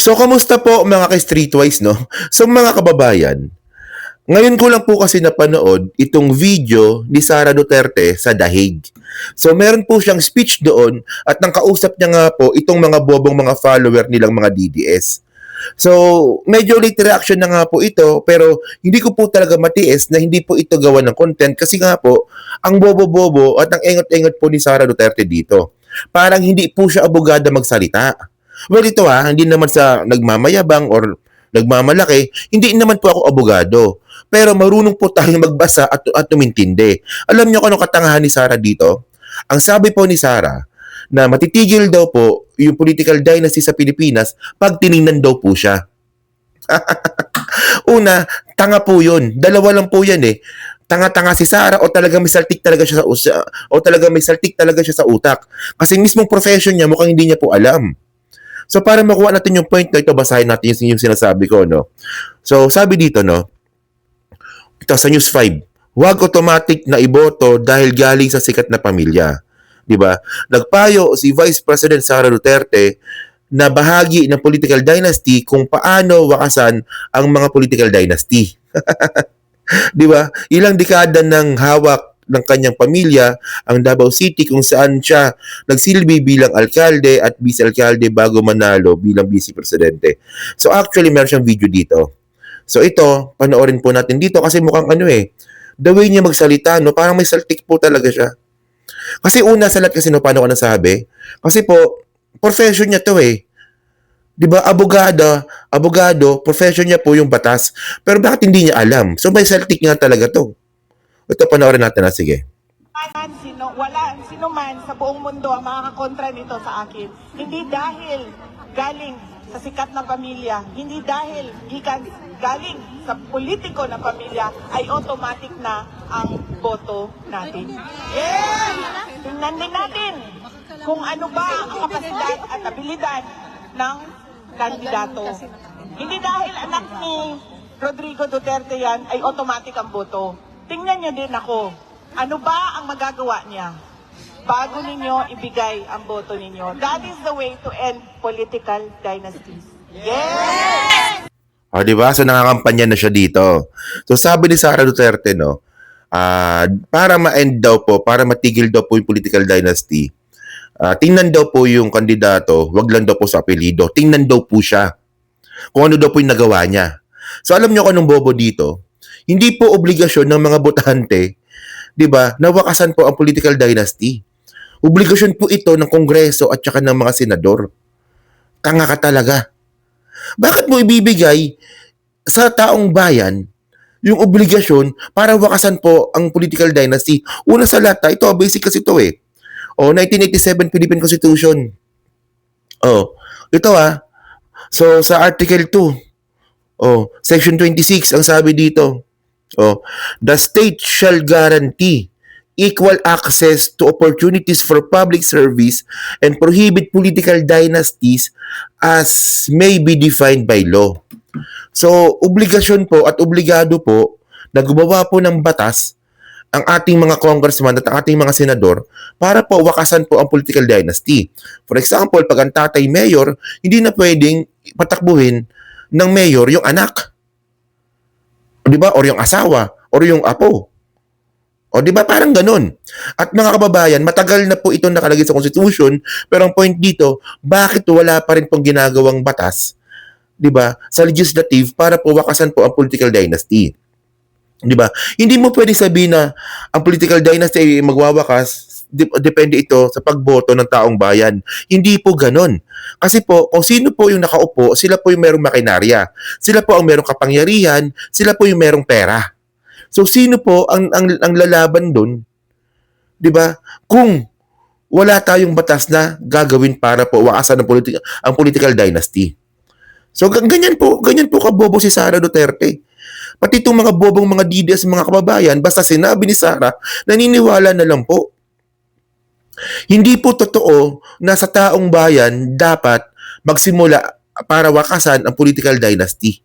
So, kamusta po mga ka-streetwise, no? So, mga kababayan, ngayon ko lang po kasi napanood itong video ni Sara Duterte sa Dahig. So, meron po siyang speech doon at nang kausap niya nga po itong mga bobong mga follower nilang mga DDS. So, medyo late reaction na nga po ito pero hindi ko po talaga matiis na hindi po ito gawa ng content kasi nga po, ang bobo-bobo at ang engot-engot po ni Sara Duterte dito. Parang hindi po siya abogada magsalita. Well, ito hindi naman sa nagmamayabang or nagmamalaki, hindi naman po ako abogado. Pero marunong po tayong magbasa at tumintindi. Alam niyo kung anong katangahan ni Sara dito? Ang sabi po ni Sara, na matitigil daw po yung political dynasty sa Pilipinas pag tiningnan daw po siya. Una, tanga po yun. Dalawa lang po yan eh. Tanga-tanga si Sara o talaga may saltik talaga siya sa utak. Kasi mismong profession niya mukhang hindi niya po alam. So para makuha natin yung point na ito, basahin natin yung sinasabi ko, no? So sabi dito, no? Ito sa News 5, huwag automatic na iboto dahil galing sa sikat na pamilya. 'Di ba? Nagpayo si Vice President Sara Duterte na bahagi ng political dynasty kung paano wakasan ang mga political dynasty. 'Di ba? Ilang dekada ng hawak ng kanyang pamilya ang Davao City kung saan siya nagsilbi bilang alkalde at vice-alkalde bago manalo bilang vice presidente. So actually meron siyang video dito. So ito, panoorin po natin dito kasi mukhang the way niya magsalita, no, parang may saltik po talaga siya. Kasi una sa lahat kasi, no, paano ko nasabi? Kasi po, profession niya to eh. 'Di ba? Abogado, profession niya po yung batas. Pero bakit hindi niya alam? So may saltik nga talaga to. Ito, panoorin natin sige. Sino man sa buong mundo ang makakakontra nito sa akin. Hindi dahil galing sa sikat na pamilya, hindi dahil galing sa politiko na pamilya ay automatic na ang boto natin. Yes! Tingnan din natin kung ano ba ang kapasidad at abilidad ng kandidato. Hindi dahil anak ni Rodrigo Duterte yan ay automatic ang boto. Tingnan niyo din ako. Ano ba ang magagawa niya bago ninyo ibigay ang boto ninyo? That is the way to end political dynasties. Yes! Di ba? So nakakampanya na siya dito. So sabi ni Sara Duterte, no, para ma-end daw po, para matigil daw po yung political dynasty, tingnan daw po yung kandidato, wag lang daw po sa apelyido, tingnan daw po siya kung ano daw po yung nagawa niya. So alam niyo kung anong bobo dito? Hindi po obligasyon ng mga botante, 'di ba, na wakasan po ang political dynasty. Obligasyon po ito ng Kongreso at saka ng mga senador. Tanga ka talaga. Bakit mo ibibigay sa taong bayan yung obligasyon para wakasan po ang political dynasty? Una sa lahat, ito basic kasi ito eh. 1987 Philippine Constitution. Ito So sa Article 2, Section 26 ang sabi dito. The state shall guarantee equal access to opportunities for public service and prohibit political dynasties as may be defined by law. So, obligasyon po at obligado po na gumawa po ng batas ang ating mga congressman at ang ating mga senador para po wakasan po ang political dynasty. For example, pag ang tatay mayor, hindi na pwedeng patakbuhin ng mayor yung anak. 'Di ba? Or yung asawa, or yung apo. 'Di ba? Parang ganun. At mga kababayan, matagal na po ito nakalagay sa Constitution, pero ang point dito, bakit wala pa rin pong ginagawang batas, 'di ba, sa legislative para po wakasan po ang political dynasty? 'Di ba? Hindi mo pwedeng sabihin na ang political dynasty ay magwawakas, depende ito sa pagboto ng taong bayan. Hindi po ganon. Kasi po, kung sino po yung nakaupo, sila po yung merong makinarya. Sila po ang merong kapangyarihan, sila po yung merong pera. So sino po ang lalaban doon? 'Di ba? Kung wala tayong batas na gagawin para po wakasan ang political dynasty. So ganyan po kabobo si Sara Duterte. Pati itong mga bobong mga DDS, mga kababayan, basta sinabi ni Sara, naniniwala na lang po. Hindi po totoo na sa taong bayan dapat magsimula para wakasan ang political dynasty.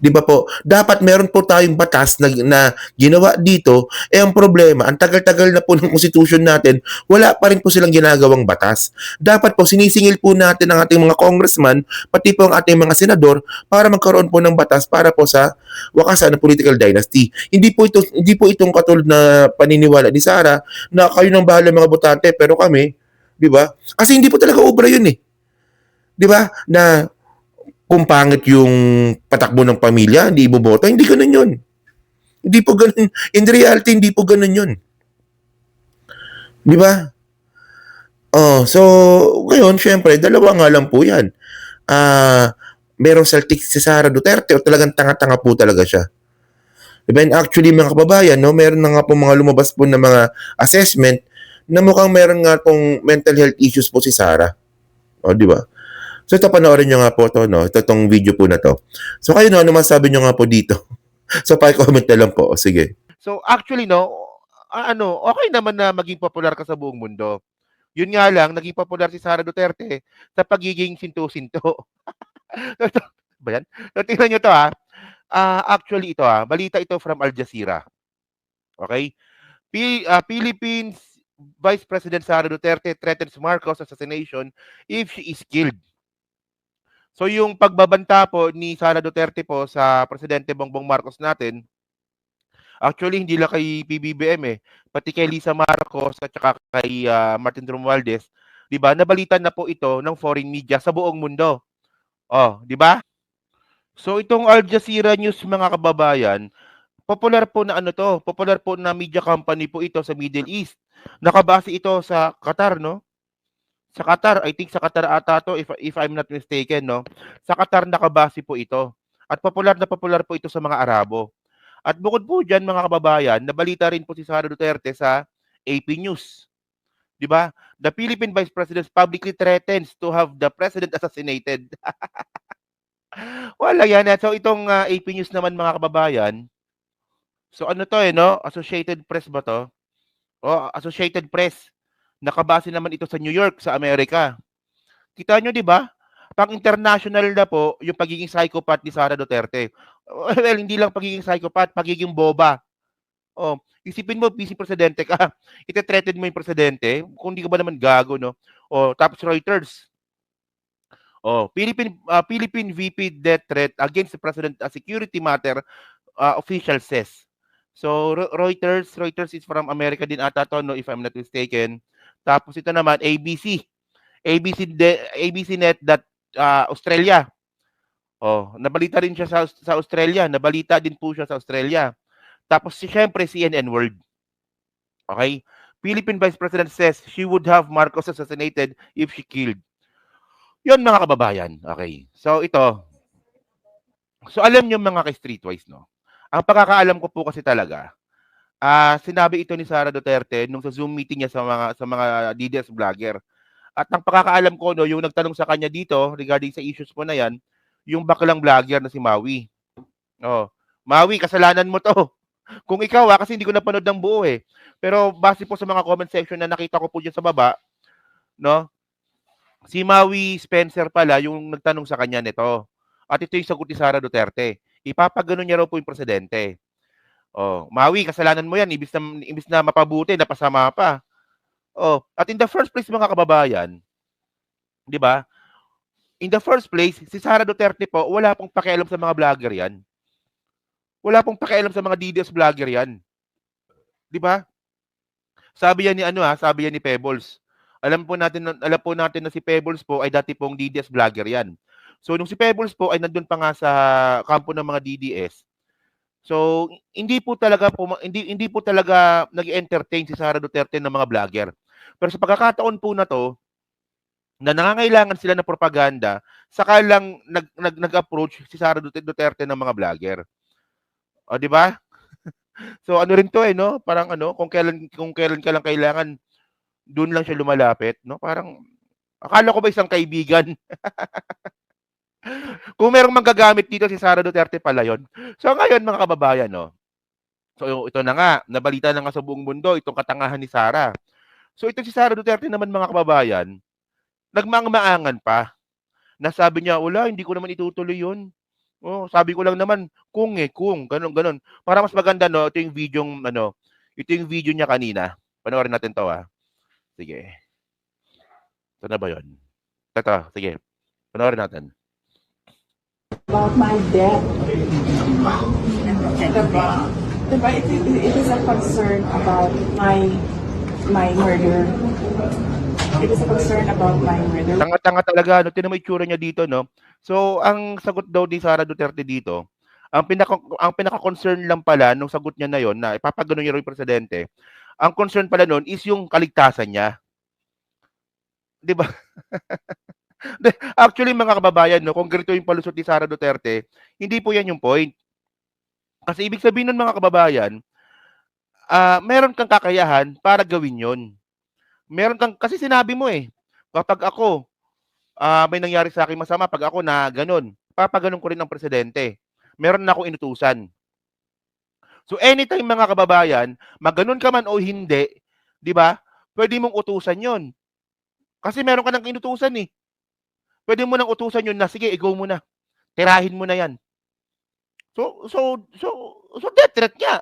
'Di ba po? Dapat meron po tayong batas na ginawa dito, ang problema ang tagal-tagal na po ng constitution natin, wala pa rin po silang ginagawang batas. Dapat po sinisingil po natin ang ating mga congressman, pati po ang ating mga senador para magkaroon po ng batas para po sa wakasan ng political dynasty. Hindi po itong katulad na paniniwala ni Sara na kayo nang bahala mga botante pero kami, 'di ba? Kasi hindi po talaga obra 'yun eh. 'Di ba? Na kung pangit yung patakbo ng pamilya, hindi iboboto, hindi gano'n yun. Hindi po gano'n. In reality, hindi po gano'n yun. Di ba? Oh, so, ngayon, syempre, dalawa nga lang po yan. Merong saltik si Sara Duterte o talagang tanga-tanga po talaga siya. Diba? And actually, mga kababayan, no, meron na nga po mga lumabas po na mga assessment na mukhang meron nga pong mental health issues po si Sara. O, di ba? So ito panoorin nyo nga po to, no? Ito tong video po na to. So kayo, no, ano masabi nyo nga po dito? So pa-comment na lang po. O, sige. So actually okay naman na maging popular ka sa buong mundo. Yun nga lang, naging popular si Sara Duterte sa pagiging sinto-sinto. Ba yan? So tingnan nyo to actually ito balita ito from Al Jazeera. Okay? Philippines Vice President Sara Duterte threatens Marcos assassination if she is killed. So yung pagbabanta po ni Sara Duterte po sa Presidente Bongbong Marcos natin, actually hindi lang kay PBBM pati kay Lisa Marcos at saka kay Martin Romualdez, 'di ba? Nabalitan na po ito ng foreign media sa buong mundo. Oh, 'di ba? So itong Al Jazeera News mga kababayan, popular po na media company po ito sa Middle East. Nakabase ito sa Qatar, no? Sa Qatar, I think sa Qatar ata to if I'm not mistaken, no. Sa Qatar nakabase po ito. At popular na popular po ito sa mga Arabo. At bukod po diyan mga kababayan, nabalita rin po si Sara Duterte sa AP News. 'Di ba? The Philippine Vice President publicly threatens to have the president assassinated. Wala yan. So itong AP News naman mga kababayan, so ano to no? Associated Press ba to? Associated Press. Nakabase naman ito sa New York, sa Amerika. Kita nyo, di ba? Pang-international na po yung pagiging psychopath ni Sara Duterte. Well, hindi lang pagiging psychopath, pagiging boba. Oh, isipin mo, vice presidente ka. Ite-threaten mo yung presidente, kung di ka ba naman gago, no? Tapos Reuters. Philippine VP death threat against the president a security matter, official says. So Reuters is from America din ata to, no, if I'm not mistaken. Tapos ito naman ABC Net Australia. Nabalita rin siya sa Australia, nabalita din po siya sa Australia. Tapos syempre CNN World. Okay? Philippine Vice President says she would have Marcos assassinated if she killed. 'Yon mga kababayan. Okay. So ito. So alam niyo mga ka-streetwise, no. Ang pagkakaalam ko po kasi talaga, sinabi ito ni Sara Duterte nung sa Zoom meeting niya sa mga DDS vlogger. At ang pagkakaalam ko, no, yung nagtanong sa kanya dito regarding sa issues po na yan, yung baklang vlogger na si Maui. Maui, kasalanan mo to. Kung ikaw kasi hindi ko napanood ng buo Pero base po sa mga comment section na nakita ko po dyan sa baba, no, si Maui Spencer pala yung nagtanong sa kanya nito. At ito yung sagot ni Sara Duterte. Ipapagano niya raw po yung presidente. Maui, kasalanan mo yan. Ibis na mapabuti, napasama pa. At in the first place mga kababayan, 'di ba? In the first place, si Sara Duterte po, wala pong pakialam sa mga vlogger 'yan. Wala pong pakialam sa mga DDS vlogger 'yan. 'Di ba? Sabi yan ni Pebbles. Alam po natin na si Pebbles po ay dati pong DDS vlogger 'yan. So nung si Pebbles po ay nandun pa nga sa kampo ng mga DDS. So hindi po talaga nag-entertain si Sara Duterte ng mga vlogger. Pero sa pagkakataon po na to, na nangangailangan sila ng propaganda, saka lang nag-approach si Sara Duterte ng mga vlogger. Di ba? So ano rin to no? Parang kung kailan ka lang kailangan, doon lang siya lumalapit, no? Parang akala ko ba isang kaibigan? Kung merong manggagamit dito si Sara Duterte pala yon. So ngayon mga kababayan, no. So ito na nga, nabalita na nga sa buong mundo itong katangahan ni Sara. So ito si Sara Duterte naman mga kababayan, nagmaang-maangan pa. Nasabi niya, "Wala, hindi ko naman itutuloy 'yon. Oh, sabi ko lang naman, kung gano'n, gano'n. Para mas maganda 'no, ito yung video niya kanina. Panoorin natin 'to, Sige. Ito na ba 'yun? Ito, sige. Panoorin natin. About my death. Diba? Diba? It is a concern about my murder. It is a concern about my murder. Tanga-tanga talaga, no? Tingnan mo itsura niya dito, no? So, ang sagot daw ni Sara Duterte dito, ang pinaka-concern lang pala nung sagot niya na yon na ipapagano niya raw yung presidente, ang concern pala nun is yung kaligtasan niya. 'Di ba? Actually, mga kababayan, no, kung ganito yung palusot ni Sara Duterte, hindi po yan yung point. Kasi ibig sabihin nun, mga kababayan, meron kang kakayahan para gawin yon. Meron kang, kasi sinabi mo kapag ako, may nangyari sa akin masama, pag ako na ganun, papaganon ko rin ang presidente. Meron na akong inutusan. So anytime, mga kababayan, maganon ka man o hindi, 'di ba? Pwede mong utusan 'yon. Kasi meron ka nang inutusan Pwede mo nang utusan 'yon na sige, ikaw mo na. Tirahin mo na 'yan. So death threat nga.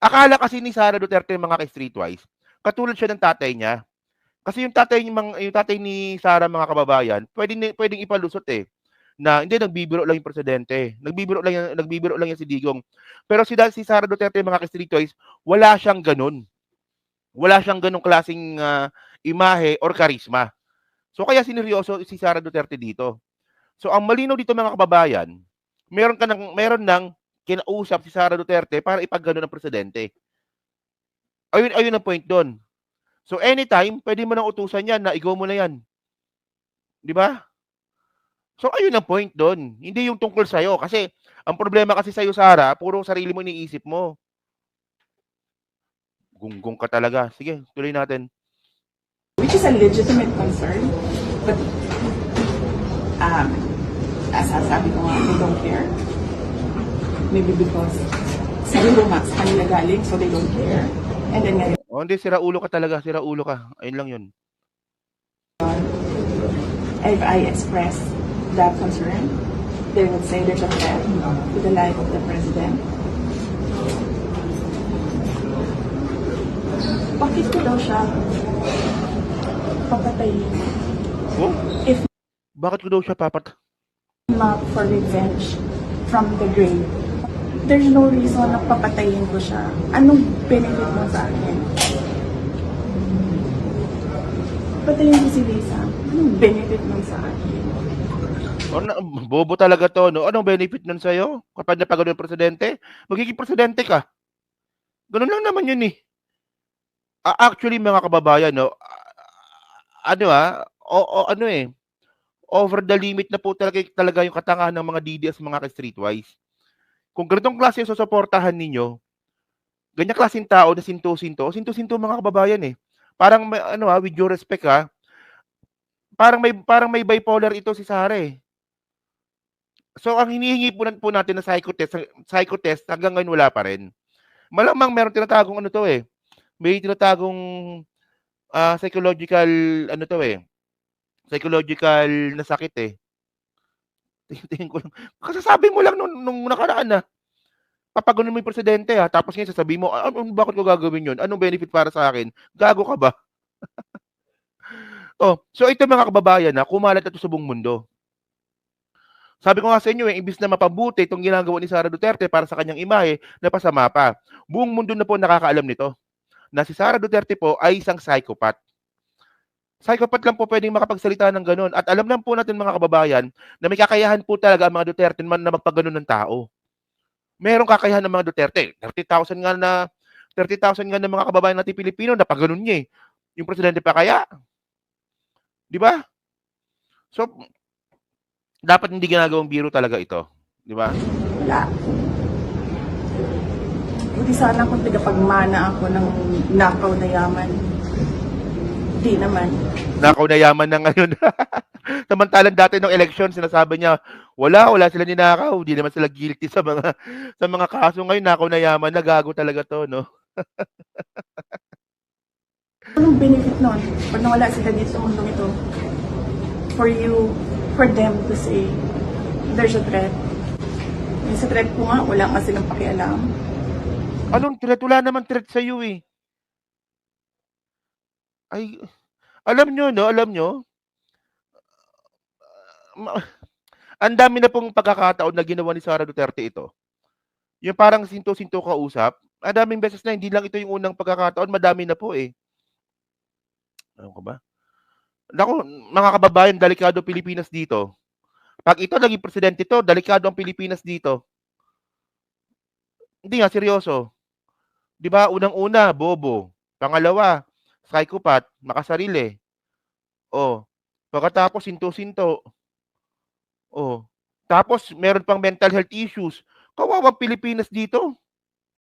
Akala kasi ni Sara Duterte, mga ka-streetwise, katulad siya ng tatay niya. Kasi yung tatay ni Sara, mga kababayan, pwedeng ipalusot na hindi, nagbibiro lang yung presidente. Nagbibiro lang yan si Digong. Pero si Sara Duterte, mga ka-streetwise, wala siyang ganun. Wala siyang ganung klaseng imahe or karisma. So kaya sineryoso si Sara Duterte dito. So ang malinaw dito, mga kababayan, meron nang kinausap si Sara Duterte para ipagganon ng presidente. Ayun ang point doon. So anytime, pwede mo nang utusan yan na ikaw mo na yan. 'Di ba? So ayun ang point doon. Hindi yung tungkol sa'yo. Kasi ang problema kasi sa'yo, Sara, puro sarili mo iniisip mo. Gunggong ka talaga. Sige, tuloy natin. Which is a legitimate concern, but as sabi ko nga, they don't care. Maybe because siguro nga sa kanila galing, so they don't care. And then ngayon, Hindi, sira ulo ka talaga. Sira ulo ka. Ayun lang yun. if I express that concern, they would say there's a threat to the life of the president. Bakit ko daw siya papatayin? Oh? If Bakit ko daw siya not for revenge from the grave, there's no reason na papatayin ko siya. Anong benefit mo sa akin? Patayin ko si Lisa. Anong benefit mo sa akin? Bobo talaga to, no? Anong benefit nun sa'yo? Kapag napagano yung presidente? Magiging presidente ka. Ganun lang naman yun Actually, mga kababayan, no? Over the limit na po talaga yung katangahan ng mga DDS, mga ka-streetwise. Kung ganitong klase yung susuportahan ninyo, ganyang klaseng tao na sinto-sinto mga kababayan Parang may, with due respect parang may bipolar ito si Sara So ang hinihingi po natin na psychotest hanggang ngayon wala pa rin. Malamang meron tinatagong may tinatagong psychological psychological na sakit Tingin ko lang. Kasasabi mo lang nung nakaraan na papaganon mo yung presidente tapos ngayon sasabihin mo, bakit ko gagawin yun? Anong benefit para sa akin? Gago ka ba? So ito, mga kababayan kumalat ito sa buong mundo. Sabi ko nga sa inyo imbis na mapabuti itong ginagawa ni Sara Duterte para sa kanyang imahe, napasama pa. Buong mundo na po nakakaalam nito na si Sara Duterte po ay isang psychopath. Psychopath lang po pwedeng makapagsalita ng ganun. At alam lang po natin, mga kababayan, na may kakayahan po talaga ang mga Duterte na magpaganon ng tao. Merong kakayahan ng mga Duterte. 30,000 nga ng mga kababayan natin Pilipino na paganon niya Yung presidente pa kaya? 'Di ba? So, dapat hindi ginagawang biro talaga ito. 'Di ba? Wala. Hindi sana kung tagapagmana ako ng nakaw na yaman. Di naman. Nakaw na yaman na ngayon. Samantalang dati ng election, sinasabi niya, wala sila ninakaw, di naman sila guilty sa mga kaso. Ngayon, nakaw na yaman, nagago talaga to, no? Anong benefit nun? Pag nawala sila dito sa mundong ito, for them to say There's a threat. Yung sa threat po nga, wala nga silang pakialam. Anong threat? Wala naman threat sa iyo eh. Ay, alam nyo, no? Alam nyo? Ang dami na pong pagkakataon na ginawa ni Sara Duterte ito. Yung parang sinto-sinto kausap. Ang daming beses na, hindi lang ito yung unang pagkakataon, madami na po eh. Ano ko ba? Naku, mga kababayan, delikado Pilipinas dito. Pag ito naging presidente to, delikado ang Pilipinas dito. Hindi nga, seryoso. Di ba, unang-una, bobo. Pangalawa, psychopath, makasarili. Oh, pagkatapos, sinto-sinto. Oh, tapos, meron pang mental health issues. Kawawang Pilipinas dito.